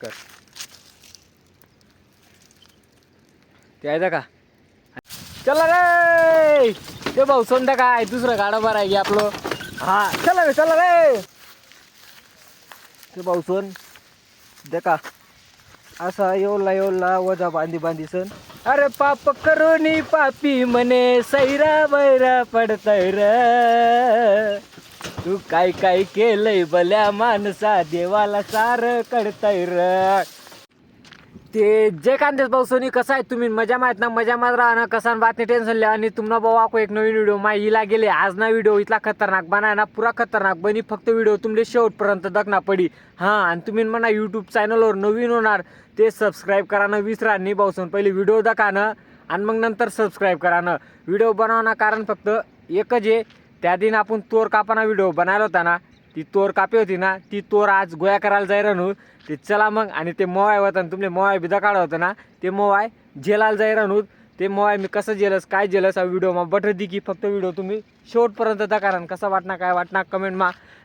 कर ते आहे का चला रे ते भाऊ संध्या काय दुसरं गाडं बरं आहे आपलं हा चला रे ते भाऊ सोन देखा असा येवला वजा बांधी सण अरे पाप करोनी पापी मने सैरा बैरा पडतय र तू काय केलंय भल्या माणसा देवाला सार कळतय र ते जे कांदेच भाऊ सोनी कसा आहे तुम्ही मजा माहित ना मजा मात राहा ना कसा बात नाही टेन्शन लिहा आणि तुम्हाला भाऊ आको एक नवीन व्हिडिओ हिला गेले आज ना व्हिडिओ इथला खतरनाक बनाय ना पुरा खतरनाक बनी फक्त व्हिडिओ तुमले शेवटपर्यंत दखना पडी हां आणि तुम्ही म्हणा यूट्यूब चॅनलवर नवीन होणार ते सबस्क्राईब करा ना विसरा नाही भाऊ सोन पहिले व्हिडिओ दाखा ना आणि मग नंतर सबस्क्राईब करा ना व्हिडिओ बनवणं कारण फक्त एकच आहे त्या दिन आपण तोर कापाना व्हिडिओ बनायला होता ना ती तोर कापी होती ना ती तोर आज गोया करायला जाय राहू ते चला मग आणि ते मोवाय होतं तुमले मोवाय बिदा काढा होतं ना ते मोवाय झेलायला जाय राहू ते मोवाय मी कसं जेलस काय जेलस हा व्हिडिओ बटर दी की फक्त व्हिडिओ तुम्ही शेवटपर्यंत दाखवा ना कसा वाटणार काय वाटणार कमेंट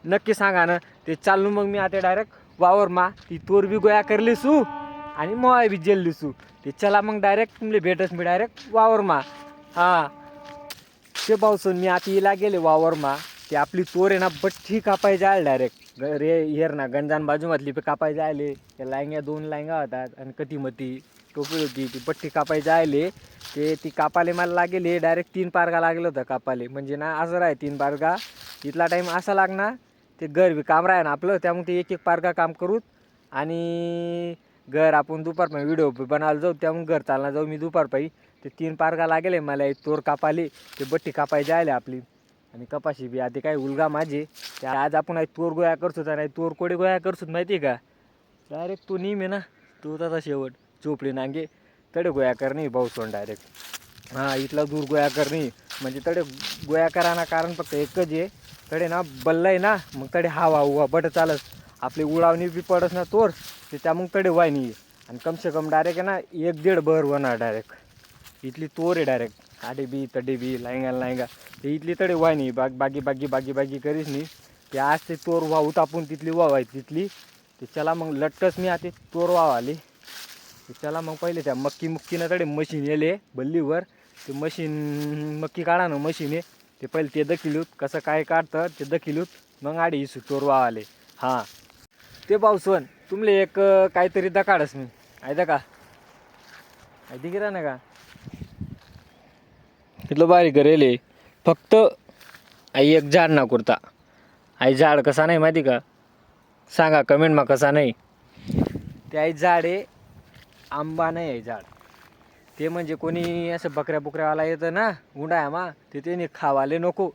नक्की सांगा ना ते चालू मग मी आता डायरेक्ट वावर ती तोर बी गोया करली सू आणि मोवाय बी जेलली सू ते चला मग डायरेक्ट तुमले भेटस मी डायरेक्ट वावर हां ते पावसून मी आता हिला गेले वावर ते आपली तोर आहे ना बठ्ठी कापाय जायला डायरेक्ट रे हेर ना गंजान बाजूमधली कापाय जायले त्या लांग्या 2 लांग्या होतात आणि कतीमती टोपी होती ती बठ्ठी कापाय जायले ते ती कापाले मला लागेले डायरेक्ट 3 पारगा लागलं होतं कापाले म्हणजे ना असं राय 3 पारगा इथला टाईम असा लागणार ते घर बी काम राहे ना आपलं त्यामुळे ते एक पारगा काम करूत आणि घर आपण दुपारपाई व्हिडिओ बनायला जाऊ त्यामुळे घर चालणार जाऊ मी दुपारपाई ते 3 पारगा लागेले मला एक तोर कापाले ते बट्टी कापाय जायले आपली आणि कपाशी बी आधी काय उलगा माझे त्या आज आपण तोर गोया करतो नाही तोर कोडे गोया करतो माहिती आहे का डायरेक्ट तो नेम आहे ना तो तसा शेवट चोपडी नांगे तडे गोया करणे भाऊ सोन डायरेक्ट हां इथला दूर गोया करणे म्हणजे तडे गोया कराना कारण फक्त एकच आहे तडे ना बल्ला आहे ना मग तडे हवा बट चालत आपली उडावणी बी पडत ना तोर ते त्या मग तडे वाय नाही आणि कमसे कम डायरेक्ट आहे ना 1-1.5 भर होणार डायरेक्ट इथली तोर आहे डायरेक्ट आडे बी तडे बी लांगा ते इथली तडे वाय नाही बागी करीस नाही ते आज ते तोर वाहूत आपण तिथली वावाय तिथली ते चला मग लटकस मी आता तोर वावाले ते चला मग पहिले त्या मुक्कीनं तडे मशीन येले बल्लीवर ते मशीन मक्की काढा ना मशीन आहे ते पहिले ते दखिलूत कसं काय काढतं ते दखिलूत मग आडी इसू तोर वावाले हां ते पावसवन तुमले एक काहीतरी दकाडस मी आहे का आहे गिरा ना का इथलं बारीक करेले फक्त आई एक झाड ना कुर्ता आई झाड कसा नाही माहिती का सांगा कमेंट कसा नाही ते आई झाड आहे आंबा नाही आहे झाड ते म्हणजे कोणी असं बकऱ्यावाला येतं ना उंडाया ते त्याने खावाले नको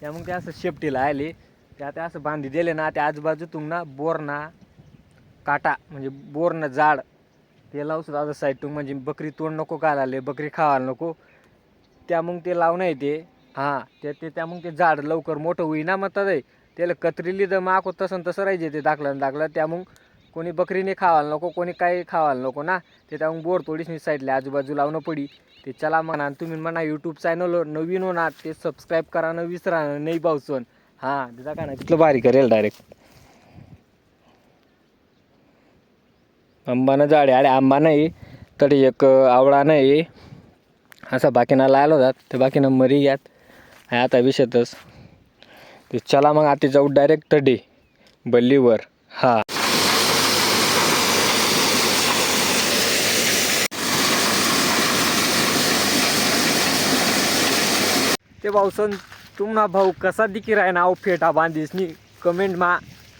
त्यामुळे ते असं शेपटीला आले ते असं बांधी दिले ना त्या आजूबाजूतून ना बोरना काटा म्हणजे बोरनं झाड ते लावू सुद्धा आता साईडतून म्हणजे बकरी तोंड नको घालाले बकरी खावायला नको त्या मग ते लावणं येते हां ते त्या मग ते झाड लवकर मोठं होईना मग तर त्याला कत्रीली तर माको तसं राहायचे ते दाखलं त्या मग कोणी बकरीने खावायला नको कोणी काही खावायला नको ना ते त्या मग बोर थोडीशी साईडला आजूबाजू लावणं पडी ते चला म्हणा तुम्ही म्हणा यूट्यूब चॅनलवर नवीन होणार ते सबस्क्राईब करा न विसरा नाही पावसून हां तिथं काय ना तिथलं भारी करेल डायरेक्ट आंबानं झाड आहे अरे आंबा नाही तरी एक आवळा नाही असा बाकीना लायला होतात ते बाकीनं मरी घ्यात आता विषयतच ते चला मग आता जाऊ डायरेक्ट तडे बल्लीवर हा ते भाऊसन तुम्हा भाऊ कसा दिकी राय नाव फेटा बांधीसनी कमेंट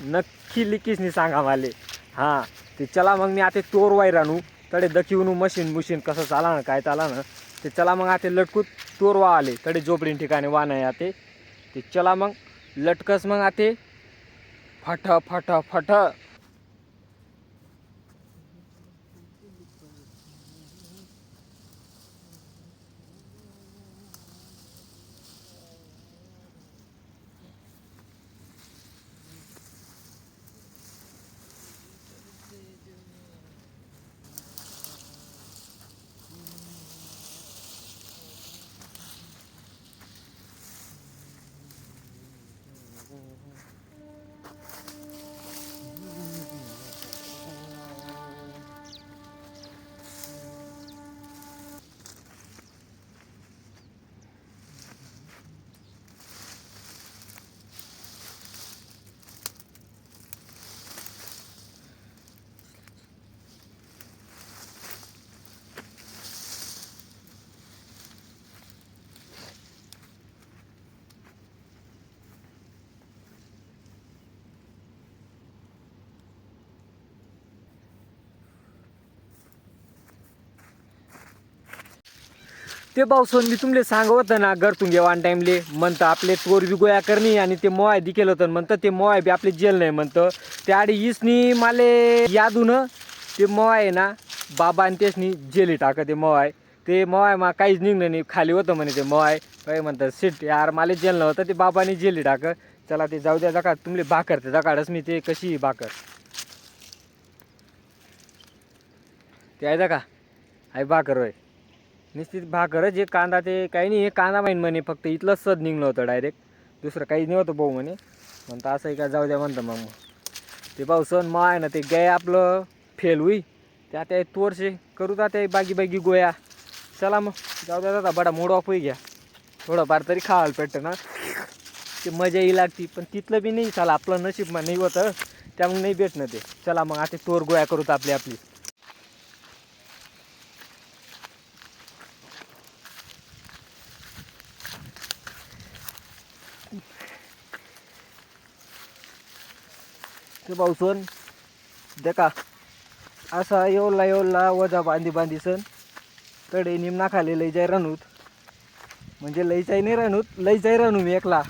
नक्की लिखीसनी सांगा माले हां ते चला मग मी आता तोर वाय रानू तडे दखीवून मशीन कसं चाला ना काय चाला ना ते चला मग आता लटकूत तोर वा आले तडे झोपडी ठिकाणी वा नाही आते ते चला मग लटकस मग आते फट ते भाऊसन मी तुमले सांगत ना घरतून घे वन टाइमले म्हणतं आपले तोर बी गोया करणी आणि ते मोय दिकेल होतं म्हणतं ते मोय बी आपले जेल नाही म्हणतं त्या आडी इसनी माले यादून ते मोय आहे ना बाबा आणि तेचनी जेली टाकं ते मोय ते मोय मा काहीच निघणं नाही खाली होतं म्हणे ते मोय काय म्हणतात सीट यार माले जेल नव्हतं ते बाबानी जेली टाकं चला ते जाऊ द्या जका तुमले भाकर ते जकाडच मी ते कशी भाकर ते आहे का आहे भाकर होय निश्चित भाकर जे कांदा ते काही नाही हे कांदा माहीन म्हणे फक्त इथलंच सद निघलं होतं डायरेक्ट दुसरं काही नाही होतं भाऊ म्हणे म्हणतं असंही काय जाऊ द्या म्हणतं मग ते भाऊ सण मग आहे ना ते गाय आपलं फेल होई त्या त्या तोरशे करू का ते बागी बागी गोया चला मग जाऊ द्या दादा बडा मूड ऑफ होई घ्या थोडंफार तरी खावायला भेटतं ना ते मजाही लागती पण तिथलं बी नाही चला आपलं नशीब मग नाही होतं त्यामुळे नाही भेटणं ते चला मग आता तोर गोया करू तर आपली आपली ते भाऊ सण देखा असा येवला वजा बांधी सण कडे निमना खाली लई जाय रानूत म्हणजे लईचाही नाही रानूत लईचाही रानू मी एकला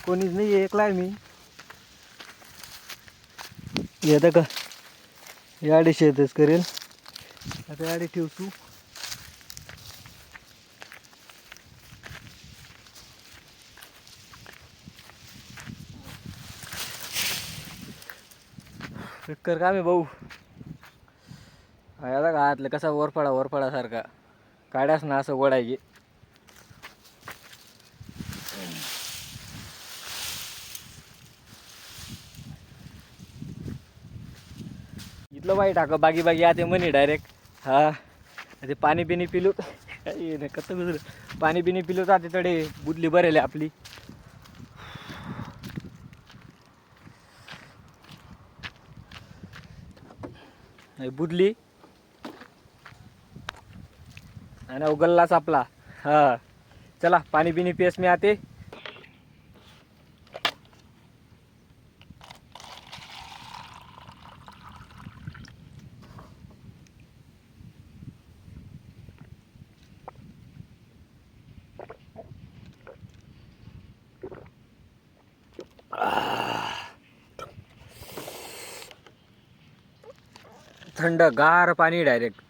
कोणीच नाही एकला आहे मी येतं का याडी शेतच करेल आता याडी ठेवतो कर का मी भाऊ आता का आतलं कसा वरफडा सारखा काढ्यास ना असं वडाय गे इथलं बाई टाक बागी बागी आते म्हणे डायरेक्ट हा ते पाणी बिनी पिलू कसं गुजर पाणी बिनी पिलू तर तडे बुदली बरेल आपली बुदली आणि गल्लाच आपला हा चला पाणी बिनी पेस मी आते थंड गार पाणी डायरेक्ट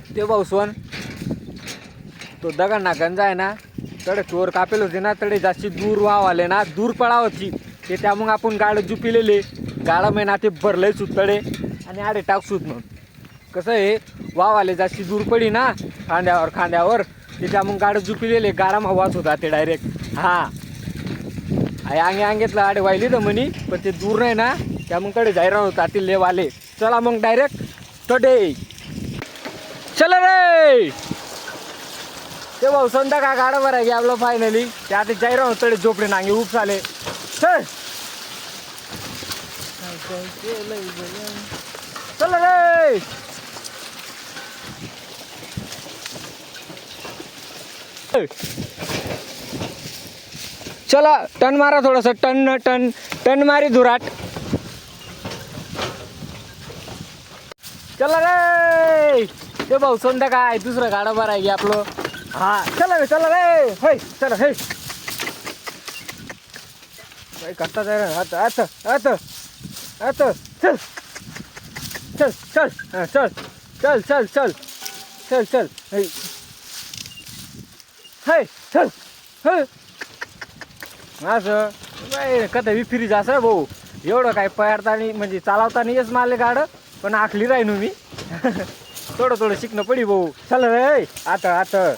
ते भाऊ सोन तो दगड ना गंजा आहे ना तडे चोर कापेल होते ना तडे जास्ती दूर वावले ना दूर पळावची ते त्या मग आपण गाड जुपिलेले गाडा महिना ते भरलंय सुतडे आणि आडे टाक सुत मग कसं आहे वावले जास्ती दूर पडी ना खांद्यावर त्याच्या मग गाड जुपिलेले गाडा मग वाच होता ते डायरेक्ट हा आहे अंगेतलं आडे वाहिली तर म्हणी पण ते दूर नाही ना त्या मग कडे जायरा होता ते लेवाले चला मग डायरेक्ट तडे चला रे ते भाऊ संध्या का गाडा बरं आहे आपलं फायनली ते आता जायरा होतडे झोपडे नांगे उपस आले चल चला रे चला टन मारा थोडस टन मारी धुराट चला रे ते भाऊ संध्या काय दुसरं गाडा बरं आहे आपलं हा चला रे होय चला हे करता जाय आता आता आता आता चल चल चल चल चल चल चल चल चल हे चल हे असं काय कधी बी फ्रीज असं भाऊ एवढं काय पळतानी म्हणजे चालवताना येस मारले गाडं पण आखली राहीन मी थोडं शिकणं पडी भाऊ चल रे आता आता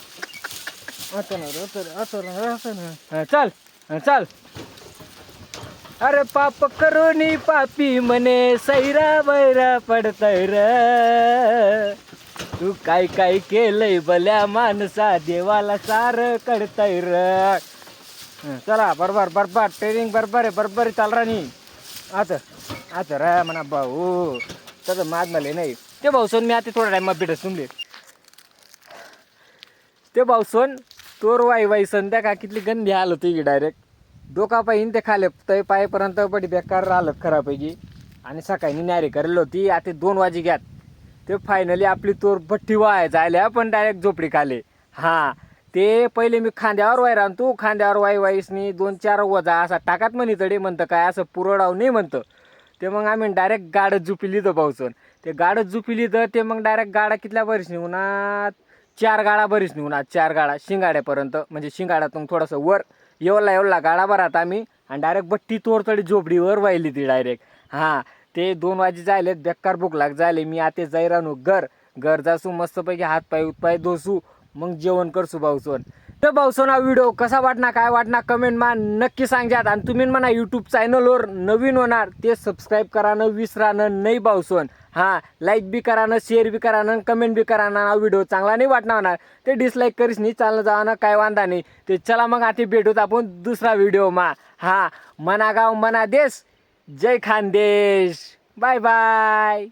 आता ना चल चल अरे पाप करोनी पापी मने सैरा बैरा पडतय र तू काय काय केलंय भल्या माणसा देवाला सार कळतय र चला बरोबर ट्रेनिंग बरोबर आहे चाल राणी आता आता रा म्हणा भाऊ तसं माग मले नाही ते भाऊ सोन मी आता थोडा टाइम भेटत तुमले ते भाऊ सोन तोर वाई संध्या का कितली गंदी हाल होती की डायरेक्ट डोका पाहिन ते खाले तय पायपर्यंत बडी बेकार हालत खराब पैकी आणि सकाळी न्यारी करेल होती. आता 2 वाजे घ्यात ते फायनली आपली तोर भट्टी व्हायचा आल्या पण डायरेक्ट झोपडी खाले. हां ते पहिले मी खांद्यावर वायर आणतो, खांद्यावर वाईसनी 2-4 वजा असा टाकात म्हणे तडे म्हणतं काय असं पुरवडाव नाही म्हणतं. ते मग आम्ही डायरेक्ट गाडत झुपिली तर पावसन ते गाडत झुपिली तर ते मग डायरेक्ट गाडा कितल्या बरीच निघुनात 4 गाडा बरीच निघुनात 4 गाडा शिंगाड्यापर्यंत म्हणजे शिंगाड्यातून थोडंसं वर एवढला गाडा भरात आम्ही आणि डायरेक्ट बट्टी तोरतडी झोपडीवर वाहिली ती डायरेक्ट. हां ते 2 वाजे जायलेत बेकार भूक लाग जायले. मी आता जाई राहू घर जासू मस्तपैकी हातपाय उत्पाय धोसू मग जेवण करसू भाऊसोन. तर भाऊसोन हा व्हिडिओ कसा वाटणार काय वाटणार कमेंट मा नक्की सांगजात. आणि तुम्ही म्हणा यूट्यूब चॅनलवर नवीन होणार ते सबस्क्राईब करानं विसरानं नाही भाऊसोन. हां लाईक बी करानं शेअर बी करानं कमेंट बी करानं. हा व्हिडिओ चांगला नाही वाटणार होणार ते डिसलाईक करीस नाही चालणं जावं काय वांधा नाही. ते चला मग आता भेटूत आपण दुसरा व्हिडिओ मा. हां मना गाव मना देश जय खानदेश. Bye bye.